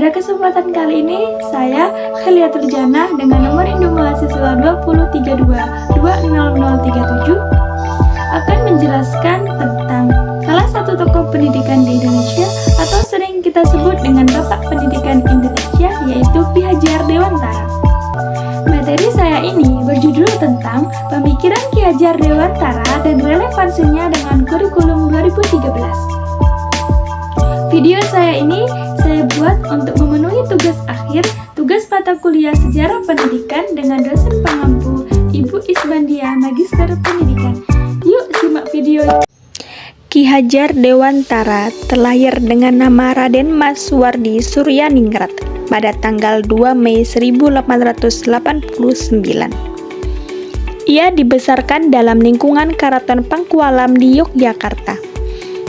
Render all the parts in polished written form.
Pada kesempatan kali ini, saya Khelia Turjana dengan nomor induk mahasiswa 2032200037 akan menjelaskan tentang salah satu tokoh pendidikan di Indonesia atau sering kita sebut dengan Bapak Pendidikan Indonesia, yaitu Ki Hajar Dewantara. Materi saya ini berjudul tentang pemikiran Ki Hajar Dewantara dan relevansinya dengan kurikulum 2013. Video saya ini saya buat untuk memenuhi tugas akhir, tugas mata kuliah Sejarah Pendidikan dengan dosen pengampu Ibu Isbandia, Magister Pendidikan. Yuk simak video. Ki Hajar Dewantara terlahir dengan nama Raden Mas Suwardi Suryaningrat pada tanggal 2 Mei 1889. Ia dibesarkan dalam lingkungan Karaton Pakualam di Yogyakarta.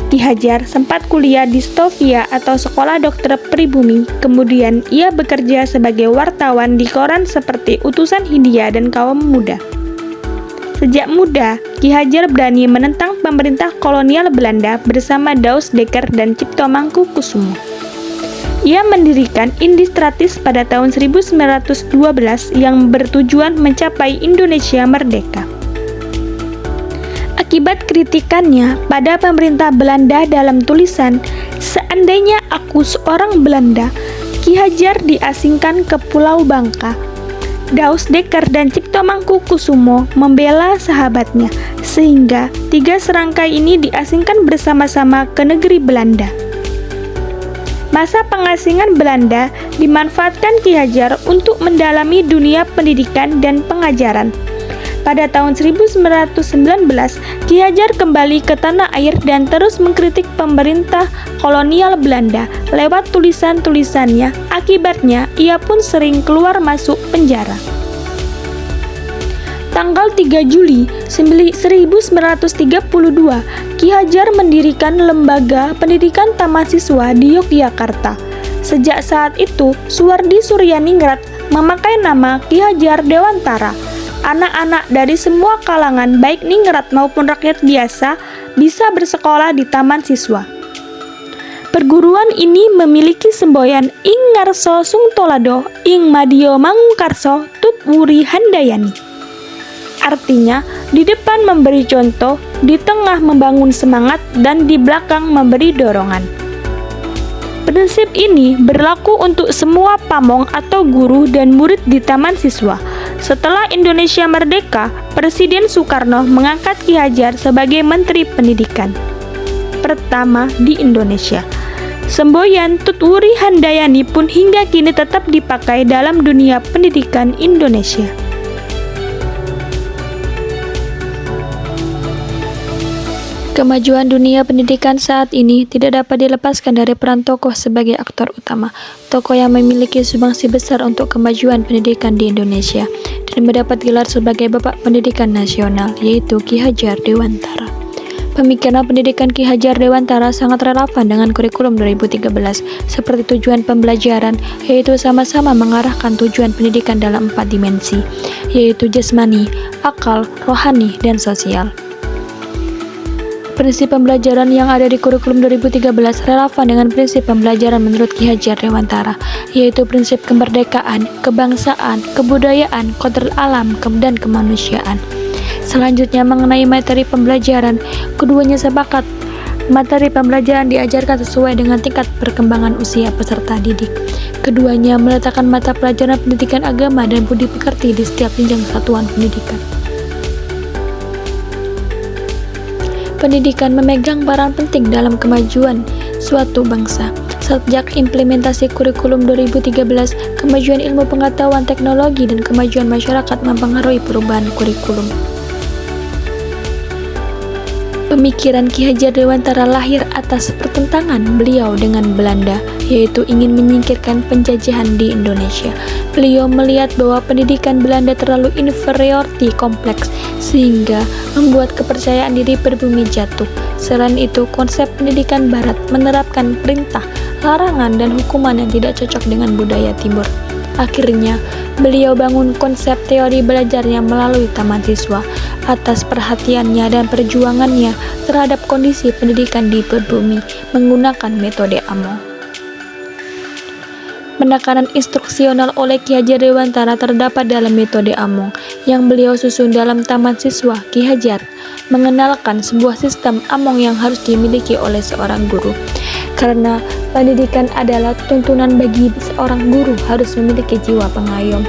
Ki Hajar sempat kuliah di Stovia atau Sekolah Dokter Pribumi, kemudian ia bekerja sebagai wartawan di koran seperti Utusan Hindia dan Kaum Muda. Sejak muda, Ki Hajar berani menentang pemerintah kolonial Belanda bersama Daus Dekker dan Cipto Mangkukusumo. Ia mendirikan Indistratis pada tahun 1912 yang bertujuan mencapai Indonesia merdeka. Akibat kritikannya pada pemerintah Belanda dalam tulisan "Seandainya aku seorang Belanda", Ki Hajar diasingkan ke Pulau Bangka. Daus Dekker dan Cipto Mangkukusumo membela sahabatnya, sehingga tiga serangkai ini diasingkan bersama-sama ke negeri Belanda. Masa pengasingan Belanda dimanfaatkan Ki Hajar untuk mendalami dunia pendidikan dan pengajaran. Pada tahun 1919, Ki Hajar kembali ke tanah air dan terus mengkritik pemerintah kolonial Belanda lewat tulisan-tulisannya. Akibatnya, ia pun sering keluar masuk penjara. Tanggal 3 Juli 1932, Ki Hajar mendirikan Lembaga Pendidikan Tamasiswa di Yogyakarta. Sejak saat itu, Suwardi Suryaningrat memakai nama Ki Hajar Dewantara. Anak-anak dari semua kalangan, baik ningrat maupun rakyat biasa, bisa bersekolah di taman siswa. Perguruan ini memiliki semboyan Ing Ngarso Sungtolado, Ing Madio Mangungkarso, Tut Wuri Handayani. Artinya, di depan memberi contoh, di tengah membangun semangat, dan di belakang memberi dorongan. Prinsip ini berlaku untuk semua pamong atau guru dan murid di taman siswa. Setelah Indonesia merdeka, Presiden Soekarno mengangkat Ki Hajar sebagai Menteri Pendidikan pertama di Indonesia. Semboyan Tut Wuri Handayani pun hingga kini tetap dipakai dalam dunia pendidikan Indonesia. Kemajuan dunia pendidikan saat ini tidak dapat dilepaskan dari peran tokoh sebagai aktor utama. Tokoh yang memiliki sumbangsi besar untuk kemajuan pendidikan di Indonesia dan mendapat gelar sebagai Bapak Pendidikan Nasional, yaitu Ki Hajar Dewantara. Pemikiran pendidikan Ki Hajar Dewantara sangat relevan dengan kurikulum 2013, seperti tujuan pembelajaran, yaitu sama-sama mengarahkan tujuan pendidikan dalam 4 dimensi, yaitu jasmani, akal, rohani, dan sosial. Prinsip pembelajaran yang ada di kurikulum 2013 relevan dengan prinsip pembelajaran menurut Ki Hajar Dewantara, yaitu prinsip kemerdekaan, kebangsaan, kebudayaan, kodrat alam, dan kemanusiaan. Selanjutnya mengenai materi pembelajaran, keduanya sepakat materi pembelajaran diajarkan sesuai dengan tingkat perkembangan usia peserta didik. Keduanya meletakkan mata pelajaran pendidikan agama dan budi pekerti di setiap jenjang satuan pendidikan. Pendidikan memegang peran penting dalam kemajuan suatu bangsa. Sejak implementasi kurikulum 2013, kemajuan ilmu pengetahuan teknologi dan kemajuan masyarakat mempengaruhi perubahan kurikulum. Pemikiran Ki Hajar Dewantara lahir atas pertentangan beliau dengan Belanda, yaitu ingin menyingkirkan penjajahan di Indonesia. Beliau melihat bahwa pendidikan Belanda terlalu inferiority kompleks, sehingga membuat kepercayaan diri pribumi jatuh. Selain itu, konsep pendidikan Barat menerapkan perintah, larangan, dan hukuman yang tidak cocok dengan budaya Timur. Akhirnya, beliau bangun konsep teori belajarnya melalui taman siswa. Atas perhatiannya dan perjuangannya terhadap kondisi pendidikan di pribumi menggunakan metode AMO. Penekanan instruksional oleh Ki Hajar Dewantara terdapat dalam metode Among yang beliau susun dalam Taman Siswa Ki Hajar, mengenalkan sebuah sistem Among yang harus dimiliki oleh seorang guru. Karena pendidikan adalah tuntunan bagi seorang guru harus memiliki jiwa pengayom.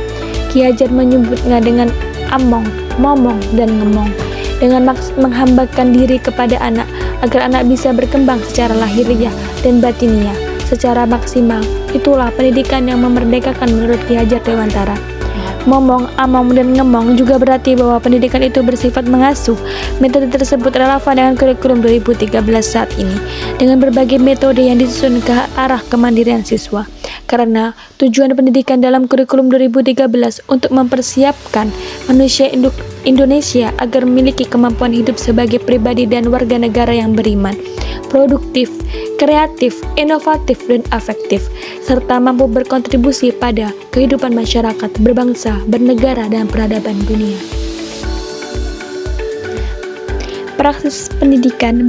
Ki Hajar menyebutnya dengan Among, Momong, dan Ngemong, dengan maksud menghambakan diri kepada anak agar anak bisa berkembang secara lahiriah dan batiniah secara maksimal. Itulah pendidikan yang memerdekakan menurut Ki Hajar Dewantara. Momong, Among, dan Ngemong juga berarti bahwa pendidikan itu bersifat mengasuh. Metode tersebut relevan dengan kurikulum 2013 saat ini, dengan berbagai metode yang disusun ke arah kemandirian siswa. Karena tujuan pendidikan dalam kurikulum 2013 untuk mempersiapkan manusia Indonesia agar memiliki kemampuan hidup sebagai pribadi dan warga negara yang beriman, produktif, kreatif, inovatif, dan afektif, serta mampu berkontribusi pada kehidupan masyarakat, berbangsa, bernegara, dan peradaban dunia. Praksis pendidikan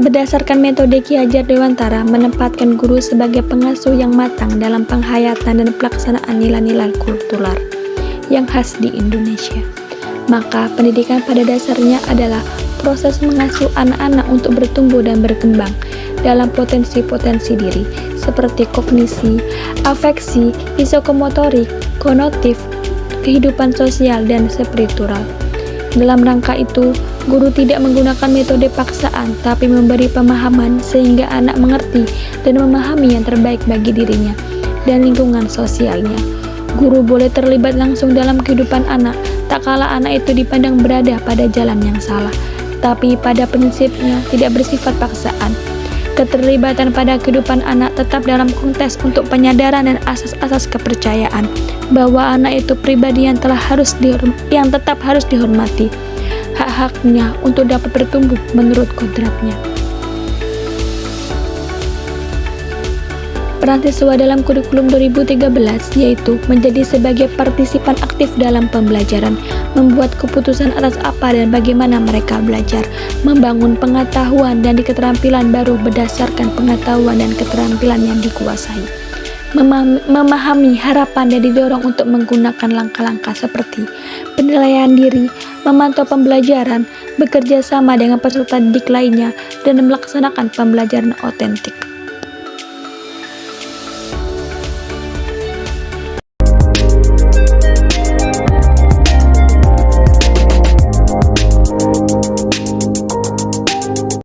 berdasarkan metode Ki Hajar Dewantara menempatkan guru sebagai pengasuh yang matang dalam penghayatan dan pelaksanaan nilai-nilai kultural yang khas di Indonesia. Maka pendidikan pada dasarnya adalah proses mengasuh anak-anak untuk bertumbuh dan berkembang dalam potensi-potensi diri seperti kognisi, afeksi, psikomotorik, kognitif, kehidupan sosial, dan spiritual. Dalam rangka itu, guru tidak menggunakan metode paksaan, tapi memberi pemahaman sehingga anak mengerti dan memahami yang terbaik bagi dirinya dan lingkungan sosialnya. Guru boleh terlibat langsung dalam kehidupan anak, tak kala anak itu dipandang berada pada jalan yang salah, tapi pada prinsipnya tidak bersifat paksaan. Keterlibatan pada kehidupan anak tetap dalam konteks untuk penyadaran dan asas-asas kepercayaan bahwa anak itu pribadi yang tetap harus dihormati, hak-haknya untuk dapat bertumbuh menurut kodratnya. Peran siswa dalam kurikulum 2013 yaitu menjadi sebagai partisipan aktif dalam pembelajaran, membuat keputusan atas apa dan bagaimana mereka belajar, membangun pengetahuan dan keterampilan baru berdasarkan pengetahuan dan keterampilan yang dikuasai, memahami harapan dan didorong untuk menggunakan langkah-langkah seperti penilaian diri, memantau pembelajaran, bekerja sama dengan peserta didik lainnya, dan melaksanakan pembelajaran otentik.